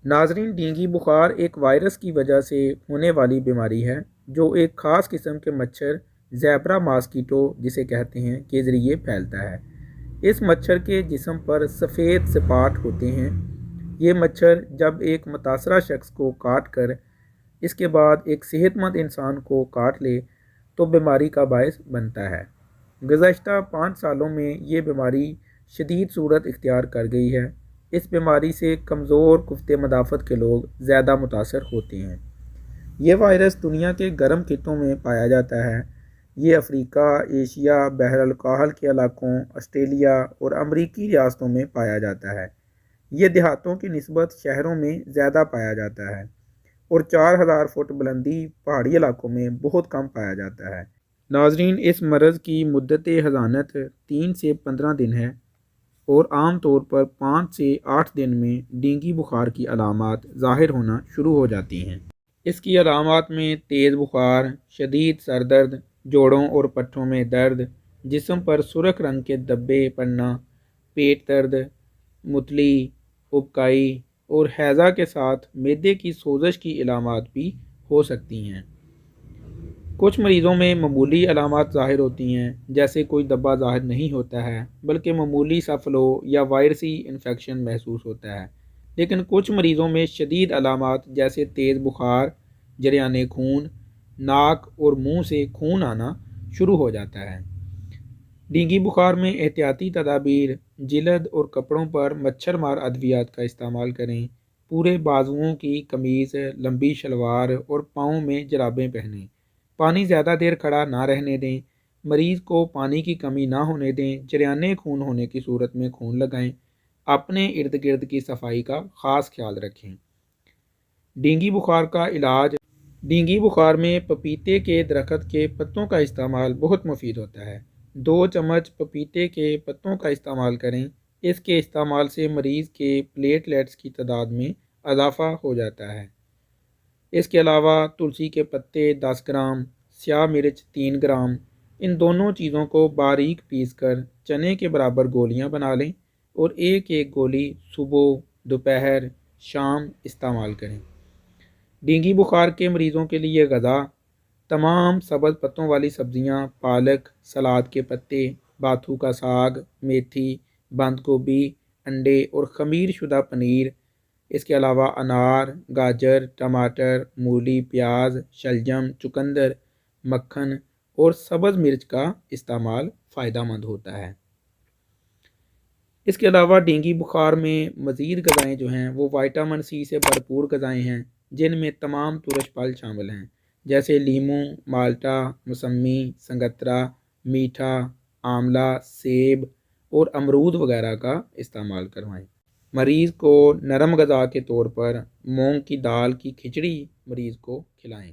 ناظرین، ڈینگی بخار ایک وائرس کی وجہ سے ہونے والی بیماری ہے جو ایک خاص قسم کے مچھر زیبرا ماسکیٹو جسے کہتے ہیں کے ذریعے پھیلتا ہے۔ اس مچھر کے جسم پر سفید سپاٹ ہوتے ہیں۔ یہ مچھر جب ایک متاثرہ شخص کو کاٹ کر اس کے بعد ایک صحت مند انسان کو کاٹ لے تو بیماری کا باعث بنتا ہے۔ گزشتہ 5 سالوں میں یہ بیماری شدید صورت اختیار کر گئی ہے۔ اس بیماری سے کمزور قوت مدافعت کے لوگ زیادہ متاثر ہوتے ہیں۔ یہ وائرس دنیا کے گرم خطوں میں پایا جاتا ہے۔ یہ افریقہ، ایشیا، بحر الکاہل کے علاقوں، آسٹریلیا اور امریکی ریاستوں میں پایا جاتا ہے۔ یہ دیہاتوں کی نسبت شہروں میں زیادہ پایا جاتا ہے اور 4000 فٹ بلندی پہاڑی علاقوں میں بہت کم پایا جاتا ہے۔ ناظرین، اس مرض کی مدت حضانت 3 سے 15 دن ہے اور عام طور پر 5 سے 8 دن میں ڈینگی بخار کی علامات ظاہر ہونا شروع ہو جاتی ہیں۔ اس کی علامات میں تیز بخار، شدید سر درد، جوڑوں اور پٹھوں میں درد، جسم پر سرخ رنگ کے دھبے پڑنا، پیٹ درد، متلی، ابکائی اور ہیضہ کے ساتھ معدے کی سوزش کی علامات بھی ہو سکتی ہیں۔ کچھ مریضوں میں معمولی علامات ظاہر ہوتی ہیں، جیسے کوئی دبا ظاہر نہیں ہوتا ہے بلکہ معمولی سا فلو یا وائرسی انفیکشن محسوس ہوتا ہے، لیکن کچھ مریضوں میں شدید علامات جیسے تیز بخار، جریان خون، ناک اور منہ سے خون آنا شروع ہو جاتا ہے۔ ڈینگی بخار میں احتیاطی تدابیر: جلد اور کپڑوں پر مچھر مار ادویات کا استعمال کریں، پورے بازوؤں کی قمیض، لمبی شلوار اور پاؤں میں جرابیں پہنیں، پانی زیادہ دیر کھڑا نہ رہنے دیں، مریض کو پانی کی کمی نہ ہونے دیں، جریان خون ہونے کی صورت میں خون لگائیں، اپنے ارد گرد کی صفائی کا خاص خیال رکھیں۔ ڈینگی بخار کا علاج: ڈینگی بخار میں پپیتے کے درخت کے پتوں کا استعمال بہت مفید ہوتا ہے۔ 2 چمچ پپیتے کے پتوں کا استعمال کریں۔ اس کے استعمال سے مریض کے پلیٹلیٹس کی تعداد میں اضافہ ہو جاتا ہے۔ اس کے علاوہ تلسی کے پتے 10 گرام، سیاہ مرچ 3 گرام، ان دونوں چیزوں کو باریک پیس کر چنے کے برابر گولیاں بنا لیں اور ایک گولی صبح، دوپہر، شام استعمال کریں۔ ڈینگی بخار کے مریضوں کے لیے غذا: تمام سبز پتوں والی سبزیاں، پالک، سلاد کے پتے، باتھو کا ساگ، میتھی، بند گوبھی، انڈے اور خمیر شدہ پنیر۔ اس کے علاوہ انار، گاجر، ٹماٹر، مولی، پیاز، شلجم، چقندر، مکھن اور سبز مرچ کا استعمال فائدہ مند ہوتا ہے۔ اس کے علاوہ ڈینگی بخار میں مزید غذائیں جو ہیں وہ وائٹامن سی سے بھرپور غذائیں ہیں، جن میں تمام ترش پھل شامل ہیں، جیسے لیموں، مالٹا، موسمی، سنگترا، میٹھا، آملہ، سیب اور امرود وغیرہ کا استعمال کروائیں۔ مریض کو نرم غذا کے طور پر مونگ کی دال کی کھچڑی مریض کو کھلائیں۔